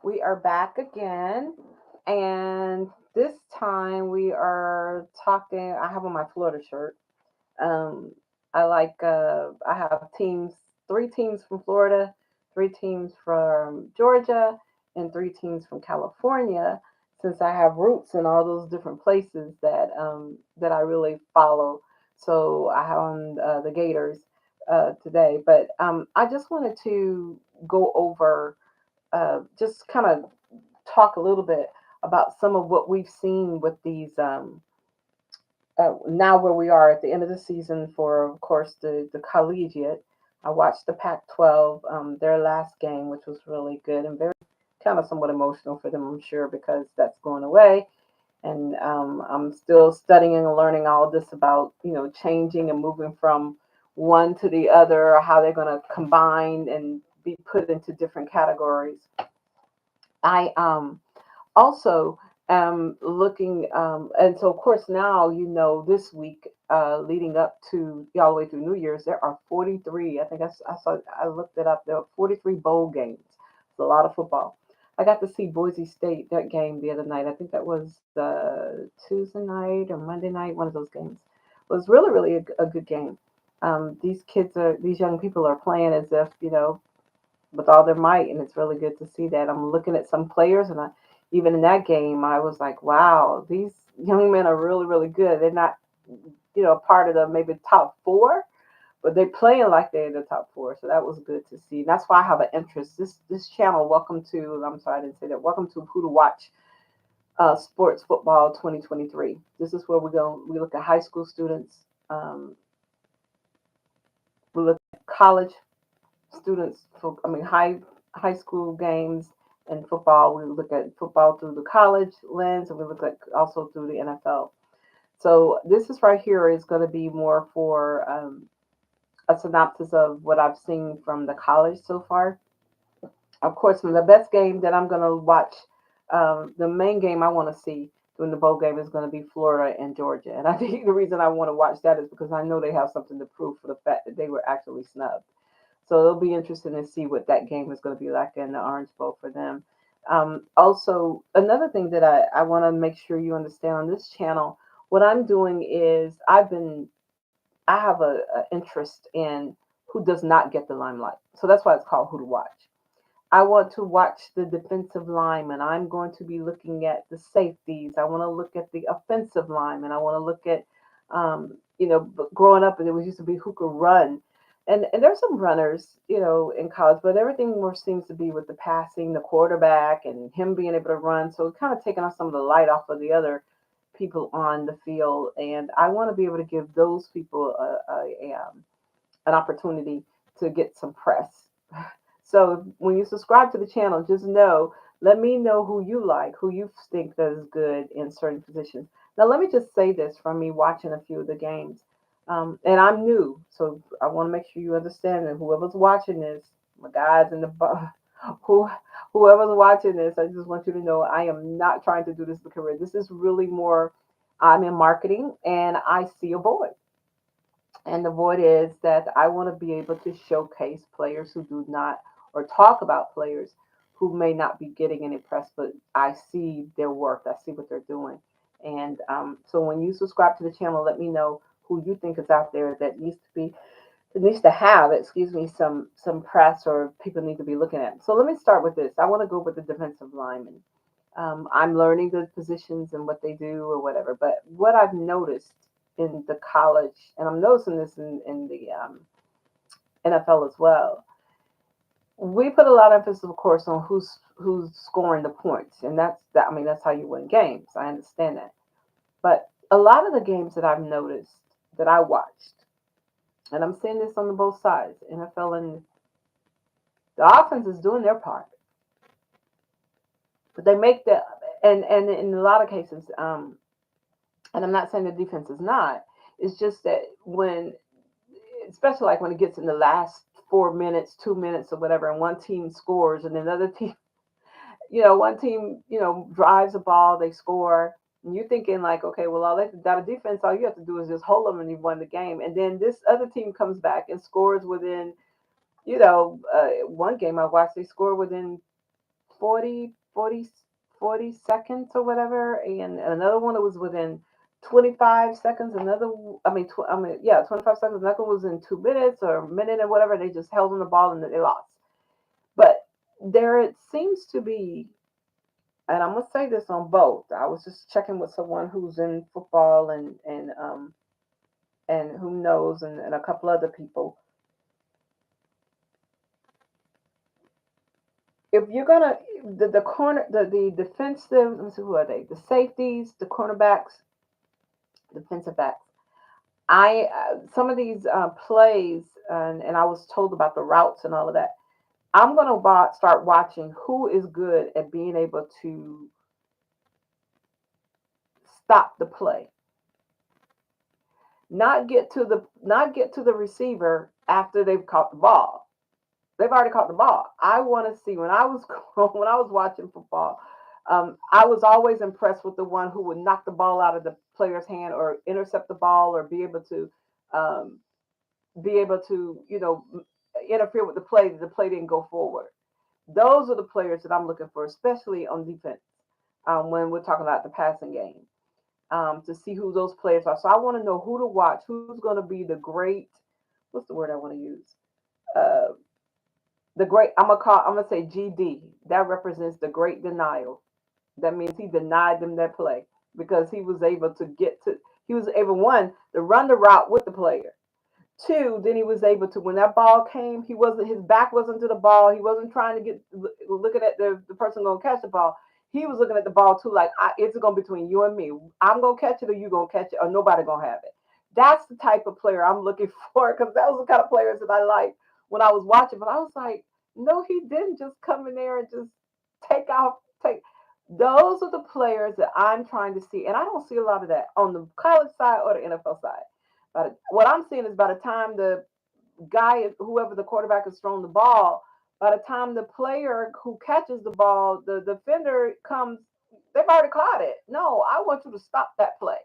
We are back again, and this time we are talking. I have on my Florida shirt. Um, I have three teams from Florida, three teams from Georgia, and three teams from California. Since I have roots in all those different places that I really follow, so I have on the Gators today. But I just wanted to go over just kind of talk a little bit about some of what we've seen with these now where we are at the end of the season for, of course, the collegiate. I watched the Pac-12, their last game, which was really good and very kind of somewhat emotional for them, I'm sure, because that's going away. And I'm still studying and learning all this about, changing and moving from one to the other, or how they're going to combine and be put into different categories. I also looking and so of course now this week leading up to all the way through New Year's there are 43. I think I looked it up. There are 43 bowl games. It's a lot of football. I got to see Boise State, that game, the other night. I think that was Tuesday night or Monday night, one of those games. It was really a good game. These young people are playing as if with all their might, and it's really good to see that. I'm looking at some players, and even in that game, I was like, wow, these young men are really good. They're not, part of the maybe top four, but they're playing like they're in the top four. So that was good to see. And that's why I have an interest. This channel, welcome to. I'm sorry I didn't say that. Welcome to Who to Watch. Sports Football 2023. This is where we look at high school students. We look at college students for high school games and football. We look at football through the college lens, and we look at also through the NFL. So this is right here is going to be more for a synopsis of what I've seen from the college so far. Of course, from the best game that I'm going to watch, the main game I want to see during the bowl game is going to be Florida and Georgia. And I think the reason I want to watch that is because I know they have something to prove for the fact that they were actually snubbed. So it'll be interesting to see what that game is going to be like in the Orange Bowl for them. Also, another thing that I want to make sure you understand on this channel, what I'm doing is I have a interest in who does not get the limelight. So that's why it's called Who to Watch. I want to watch the defensive linemen. I'm going to be looking at the safeties. I want to look at the offensive linemen. I want to look at, growing up, and it was used to be who could run. And there's some runners, in college, but everything more seems to be with the passing, the quarterback, and him being able to run. So it's kind of taking off some of the light off of the other people on the field. And I want to be able to give those people an opportunity to get some press. So when you subscribe to the channel, just let me know who you like, who you think that is good in certain positions. Now, let me just say this from me watching a few of the games. And I'm new, so I want to make sure you understand that whoever's watching this, my guys in the who whoever's watching this, I just want you to know I am not trying to do this for career. This is really more. I'm in marketing, and I see a void. And the void is that I want to be able to showcase players who do not, or talk about players who may not be getting any press, but I see their work. I see what they're doing. And so when you subscribe to the channel, let me know who you think is out there that needs to have, excuse me, some press or people need to be looking at. So let me start with this. I want to go with the defensive lineman. I'm learning the positions and what they do or whatever. But what I've noticed in the college, and I'm noticing this in the NFL as well, we put a lot of emphasis, of course, on who's scoring the points, and that's that. I mean, that's how you win games. I understand that, but a lot of the games that I've noticed that I watched, and I'm seeing this on both sides, NFL and the offense is doing their part, but they make the and in a lot of cases, and I'm not saying the defense is not. It's just that when, especially like when it gets in the last 4 minutes, 2 minutes, or whatever, and one team scores, and another team, one team, drives the ball, they score, and you're thinking like, okay, well, all that got a defense, all you have to do is just hold them, and you've won the game. And then this other team comes back and scores within, one game I watched, they scored within 40 seconds or whatever, and another one that was within 25 seconds. Yeah, 25 seconds. Another one was in 2 minutes or a minute or whatever. They just held on the ball and they lost. But there it seems to be, and I'm gonna say this on both. I was just checking with someone who's in football and who knows, and a couple other people. If you're gonna the corner the defensive, let me see, who are they? The safeties, the cornerbacks, defensive backs. I Some of these plays, and I was told about the routes and all of that. I'm gonna start watching who is good at being able to stop the play, not get to the receiver after they've caught the ball. They've already caught the ball. I want to see, when I was when I was watching football, I was always impressed with the one who would knock the ball out of the player's hand or intercept the ball or um, be able to interfere with the play. The play didn't go forward. Those are the players that I'm looking for, especially on defense, when we're talking about the passing game, to see who those players are. So I want to know who to watch, who's going to be the great, what's the word I want to use? Uh, the great, I'm gonna say GD. That represents the great denial. That means he denied them that play because he was able, one, to run the route with the player. Two, then he was able to, when that ball came, his back wasn't to the ball. He wasn't trying to get looking at the person going to catch the ball. He was looking at the ball too, like, it's going to be between you and me. I'm going to catch it, or you going to catch it, or nobody going to have it. That's the type of player I'm looking for, because that was the kind of players that I liked when I was watching. But I was like, no, he didn't just come in there and just take off. Take Those are the players that I'm trying to see, and I don't see a lot of that on the college side or the NFL side. But what I'm seeing is, by the time the whoever the quarterback has thrown the ball, by the time the player who catches the ball, the defender comes, they've already caught it. No, I want you to stop that play.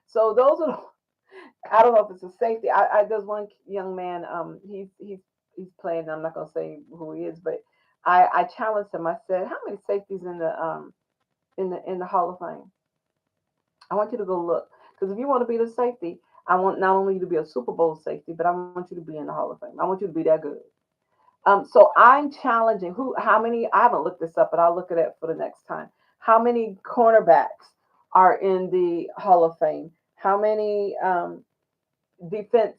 So those are, I don't know if it's a safety. There's one young man, he's playing. I'm not gonna say who he is, but I challenged him. I said, how many safeties in the Hall of Fame? I want you to go look, because if you want to be the safety, I want not only you to be a Super Bowl safety, but I want you to be in the Hall of Fame. I want you to be that good. So I'm challenging how many. I haven't looked this up, but I'll look at it for the next time. How many cornerbacks are in the Hall of Fame? How many defense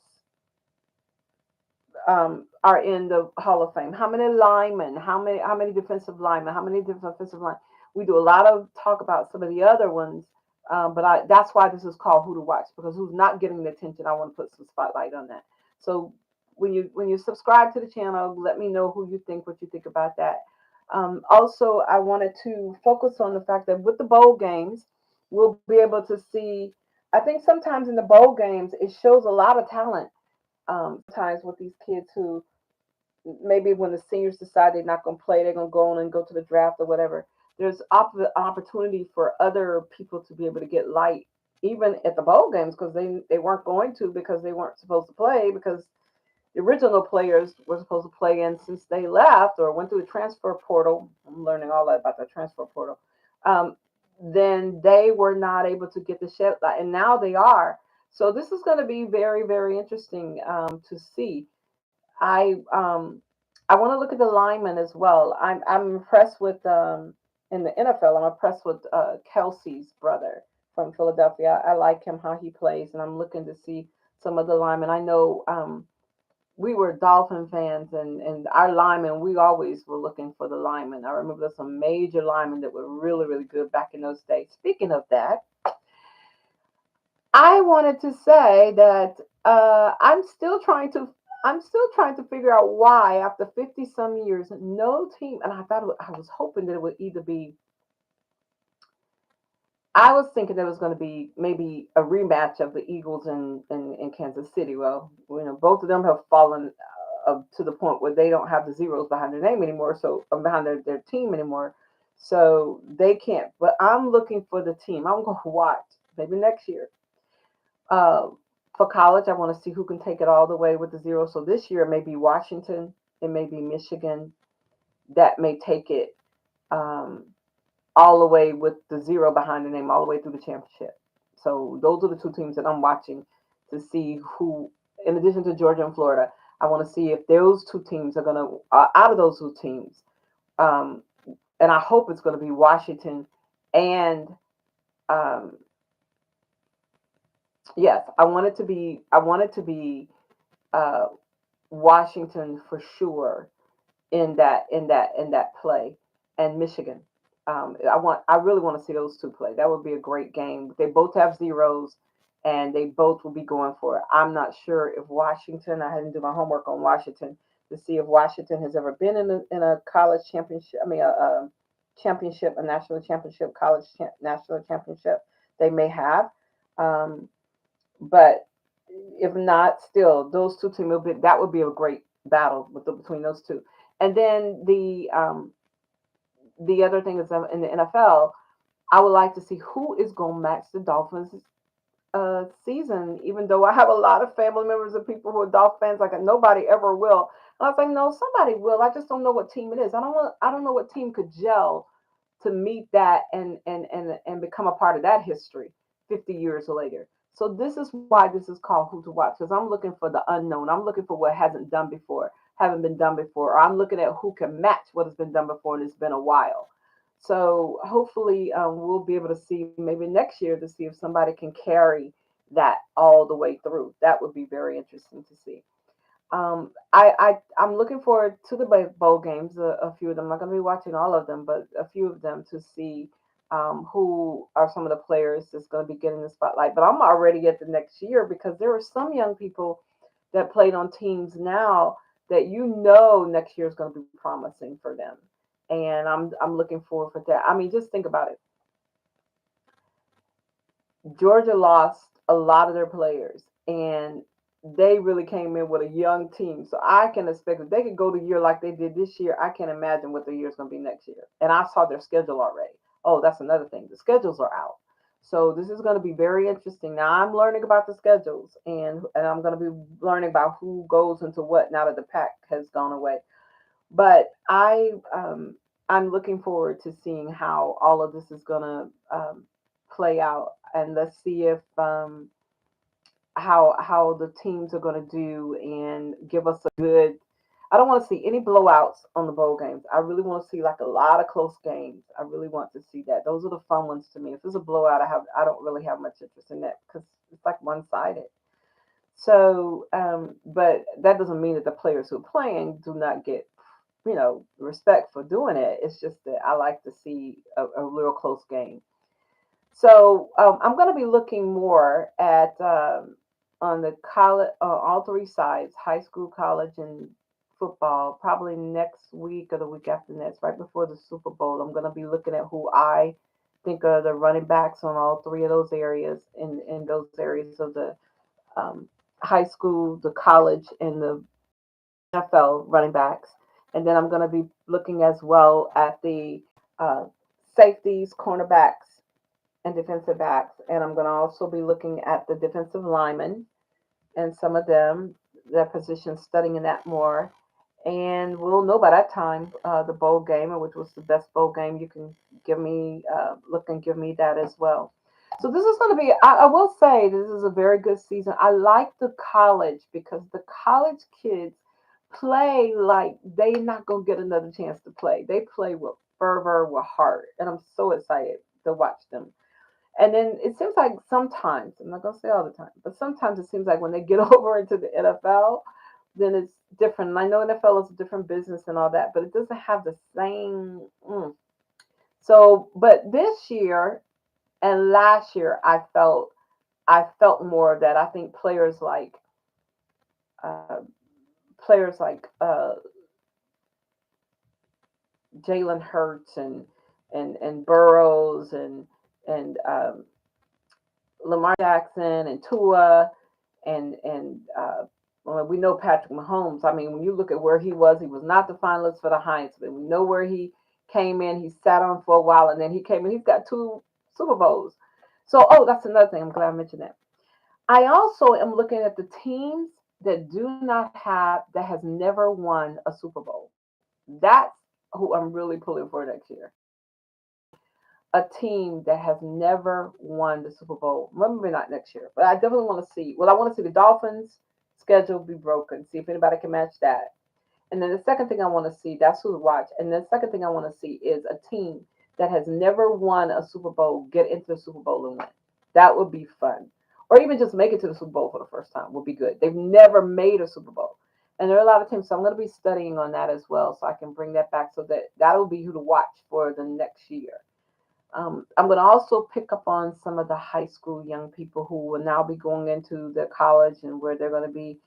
are in the Hall of Fame? How many linemen? How many defensive linemen? How many different offensive line? We do a lot of talk about some of the other ones, but that's why this is called Who to Watch, because who's not getting the attention, I want to put some spotlight on that. So when you subscribe to the channel, let me know what you think about that. Also, I wanted to focus on the fact that with the bowl games, we'll be able to see. I think sometimes in the bowl games, it shows a lot of talent. Times with these kids who, maybe when the seniors decide they're not going to play, they're going to go on and go to the draft or whatever. There's opportunity for other people to be able to get light, even at the bowl games, because they weren't going to, because they weren't supposed to play, because the original players were supposed to play, and since they left or went through the transfer portal, I'm learning all that about the transfer portal. Um, then they were not able to get the shed, and now they are. So this is going to be very, very interesting to see. I want to look at the linemen as well. I'm impressed with in the NFL. I'm impressed with Kelsey's brother from Philadelphia. I like him, how he plays, and I'm looking to see some of the linemen. I know we were Dolphin fans, and our linemen, we always were looking for the linemen. I remember there's some major linemen that were really, really good back in those days. Speaking of that, I wanted to say that I'm still trying to figure out why, after 50 some years, no team, and I was hoping that it would either be, I was thinking there was going to be maybe a rematch of the Eagles in Kansas City. Well, both of them have fallen to the point where they don't have the zeros behind their name anymore, so behind their team anymore, so they can't. But I'm looking for the team. I'm going to watch maybe next year. Uh, for college, I want to see who can take it all the way with the zero. So this year it may be Washington, it may be Michigan that may take it um, all the way with the zero behind the name, all the way through the championship. So those are the two teams that I'm watching to see who, in addition to Georgia and Florida, I want to see if those two teams are going to, out of those two teams, um, and I hope it's going to be Washington and, um, yes, I want it to be uh, Washington for sure in that play, and Michigan. I really want to see those two play. That would be a great game. They both have zeros, and they both will be going for it. I'm not sure if Washington. I hadn't do my homework on Washington to see if Washington has ever been in a college championship. I mean, a championship, a national championship, national championship. They may have, um, but if not, still those two teams will be, that would be a great battle between those two. And then the other thing is in the NFL, I would like to see who is going to match the Dolphins season. Even though I have a lot of family members of people who are Dolphin fans, like nobody ever will. And I was like, no, somebody will. I just don't know what team it is. I don't know what team could gel to meet that and become a part of that history 50 years later. So this is why this is called Who to Watch, because I'm looking for the unknown. I'm looking for what hasn't done before, haven't been done before, or I'm looking at who can match what has been done before and it's been a while. So hopefully we'll be able to see maybe next year to see if somebody can carry that all the way through. That would be very interesting to see. I'm looking forward to the bowl games. A few of them. I'm not going to be watching all of them, but a few of them to see who are some of the players that's going to be getting the spotlight. But I'm already at the next year because there are some young people that played on teams now that next year is going to be promising for them, and I'm looking forward for that. I mean, just think about it. Georgia lost a lot of their players, and they really came in with a young team. So I can expect if they could go the year like they did this year, I can imagine what the year is going to be next year. And I saw their schedule already. Oh, that's another thing. The schedules are out. So this is going to be very interesting. Now I'm learning about the schedules, and I'm going to be learning about who goes into what now that the pack has gone away. But I'm looking forward to seeing how all of this is going to play out, and let's see if how the teams are going to do and give us a good. I don't want to see any blowouts on the bowl games. I really want to see like a lot of close games. I really want to see that. Those are the fun ones to me. If there's a blowout, I don't really have much interest in that because it's like one sided. So, but that doesn't mean that the players who are playing do not get respect for doing it. It's just that I like to see a real close game. So I'm going to be looking more at on the college, all three sides, high school, college, and football, probably next week or the week after next, right before the Super Bowl. I'm going to be looking at who I think are the running backs on all three of those areas, in those areas of the um, high school, the college, and the NFL running backs. And then I'm going to be looking as well at the uh, safeties, cornerbacks, and defensive backs. And I'm going to also be looking at the defensive linemen and some of them, their positions, studying that more. And we'll know by that time the bowl game, which was the best bowl game. You can give me, look and give me that as well. So this is going to be, I will say, this is a very good season. I like the college because the college kids play like they're not going to get another chance to play. They play with fervor, with heart. And I'm so excited to watch them. And then it seems like sometimes, I'm not going to say all the time, but sometimes it seems like when they get over into the NFL, then it's different. And I know NFL is a different business and all that, but it doesn't have the same. So, but this year and last year, I felt more of that. I think uh, players like Jalen Hurts and Burrows and Lamar Jackson and Tua and well, we know Patrick Mahomes. I mean, when you look at where he was not the finalist for the Heisman. We know where he came in. He sat on for a while, and then he came in. He's got two Super Bowls. So, oh, that's another thing. I'm glad I mentioned that. I also am looking at the teams that do not have that has never won a Super Bowl. That's who I'm really pulling for next year. A team that has never won the Super Bowl. Maybe not next year, but I definitely want to see. Well, I want to see the Dolphins' schedule be broken. See if anybody can match that. And then the second thing I want to see, that's who to watch. And the second thing I want to see is a team that has never won a Super Bowl get into the Super Bowl and win. That would be fun. Or even just make it to the Super Bowl for the first time would be good. They've never made a Super Bowl. And there are a lot of teams, so I'm going to be studying on that as well, so I can bring that back, so that that'll be who to watch for the next year. I'm going to also pick up on some of the high school young people who will now be going into the college and where they're going to be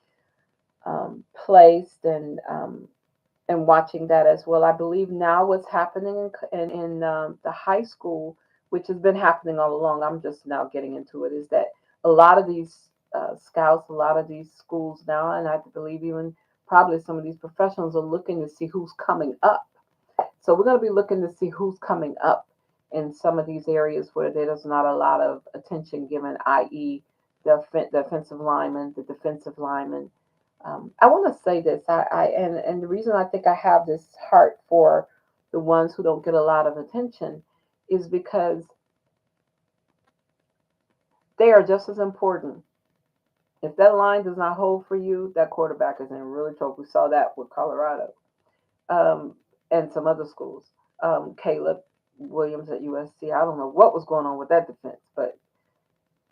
placed, and watching that as well. I believe now what's happening in the high school, which has been happening all along, I'm just now getting into it, is that a lot of these scouts, a lot of these schools now, and I believe even probably some of these professionals are looking to see who's coming up. So we're going to be looking to see who's coming up in some of these areas where there's not a lot of attention given, i.e., the offensive lineman, the defensive lineman. I want to say this, and the reason I think I have this heart for the ones who don't get a lot of attention is because they are just as important. If that line does not hold for you, that quarterback is in really trouble. We saw that with Colorado, um, and some other schools. Caleb Williams at USC. I don't know what was going on with that defense, but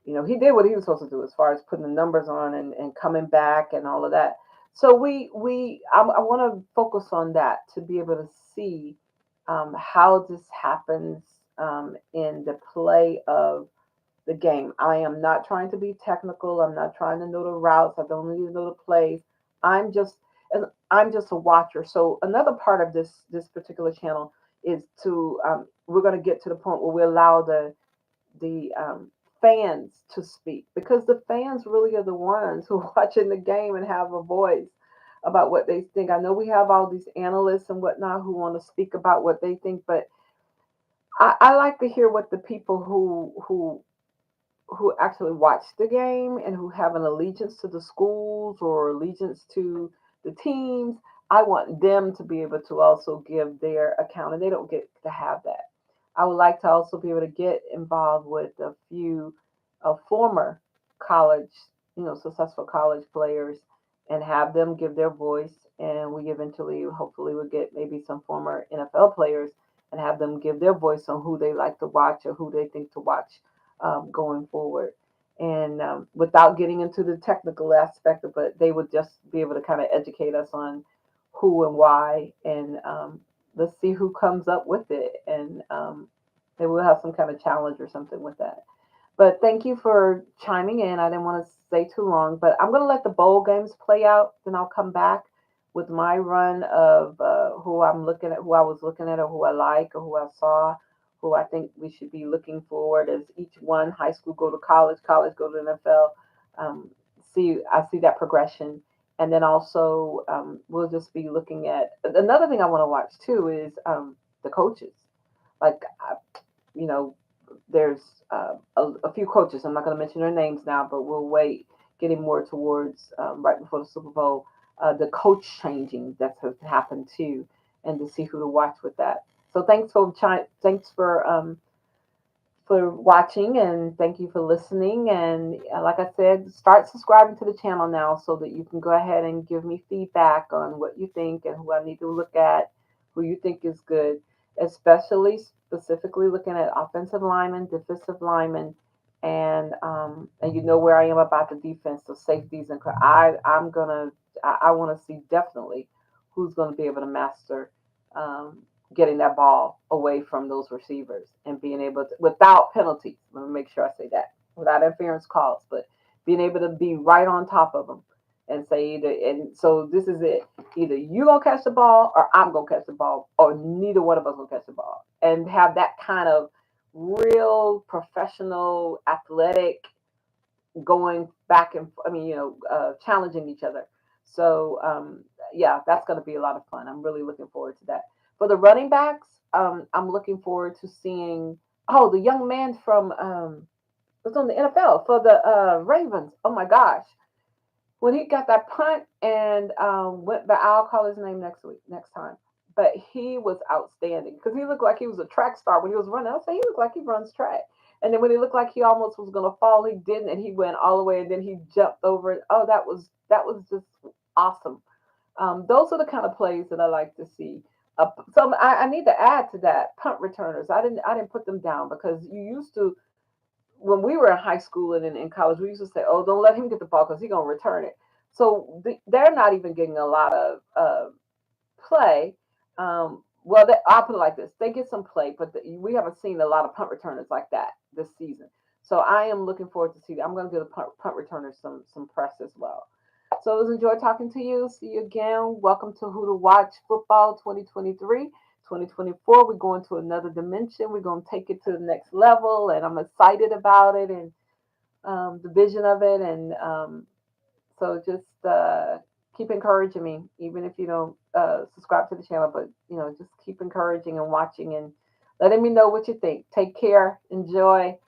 he did what he was supposed to do as far as putting the numbers on and coming back and all of that. So I want to focus on that to be able to see how this happens in the play of the game. I am not trying to be technical. I'm not trying to know the routes. I don't need to know the plays. I'm just I'm just a watcher. So another part of this particular channel is to we're going to get to the point where we allow the fans to speak, because the fans really are the ones who are watching the game and have a voice about what they think. I know we have all these analysts and whatnot who want to speak about what they think, but I like to hear what the people who actually watch the game and who have an allegiance to the schools or allegiance to the teams. I want them to be able to also give their account, and they don't get to have that. I would like to also be able to get involved with a few former college, successful college players, and have them give their voice. And we eventually, hopefully, will get maybe some former NFL players and have them give their voice on who they like to watch or who they think to watch going forward. And without getting into the technical aspect of it, they would just be able to kind of educate us on who and why, and let's see who comes up with it, and maybe we'll have some kind of challenge or something with that. But thank you for chiming in. I didn't want to stay too long, but I'm going to let the bowl games play out. Then I'll come back with my run of who I'm looking at, who I was looking at, or who I like, or who I saw, who I think we should be looking forward as each one, high school go to college, college go to NFL. Um, I see that progression, and then also we'll just be looking at another thing I want to watch too is the coaches. Like you know, there's a few coaches. I'm not going to mention their names now, but we'll wait. Getting more towards right before the Super Bowl, the coach changing that's has happened too, and to see who to watch with that. So thanks for watching, and thank you for listening. And like I said, start subscribing to the channel now so that you can go ahead and give me feedback on what you think and who I need to look at, who you think is good, especially specifically looking at offensive linemen, defensive linemen, and you know where I am about the defense, the safeties, and I want to see definitely who's going to be able to master um, getting that ball away from those receivers and being able to, without penalties. Let me make sure I say that, without interference calls, but being able to be right on top of them and say either. And so this is it: either you gonna catch the ball, or I'm gonna catch the ball, or neither one of us gonna catch the ball, and have that kind of real professional, athletic going back and challenging each other. So yeah, that's going to be a lot of fun. I'm really looking forward to that. For the running backs, I'm looking forward to seeing the young man from was on the NFL for the Ravens. Oh my gosh, when he got that punt and went back, I'll call his name next time. but he was outstanding because he looked like he was a track star when he was running. I say he looked like he runs track. And then when he looked like he almost was gonna fall, he didn't, and he went all the way, and then he jumped over it. Oh, that was just awesome. Those are the kind of plays that I like to see. So I need to add to that punt returners. I didn't put them down because you used to when we were in high school and in college, we used to say, "Oh, don't let him get the ball because he's gonna return it." So they're not even getting a lot of play. Well, I'll put it like this: they get some play, but we haven't seen a lot of punt returners like that this season. So I am looking forward to see. I'm going to give the punt returners some press as well. So it was enjoy talking to you. See you again. Welcome to Who to Watch Football 2023. 2024, we're going to another dimension. We're going to take it to the next level, and I'm excited about it and the vision of it. And so just keep encouraging me, even if you don't subscribe to the channel, but just keep encouraging and watching and letting me know what you think. Take care, enjoy,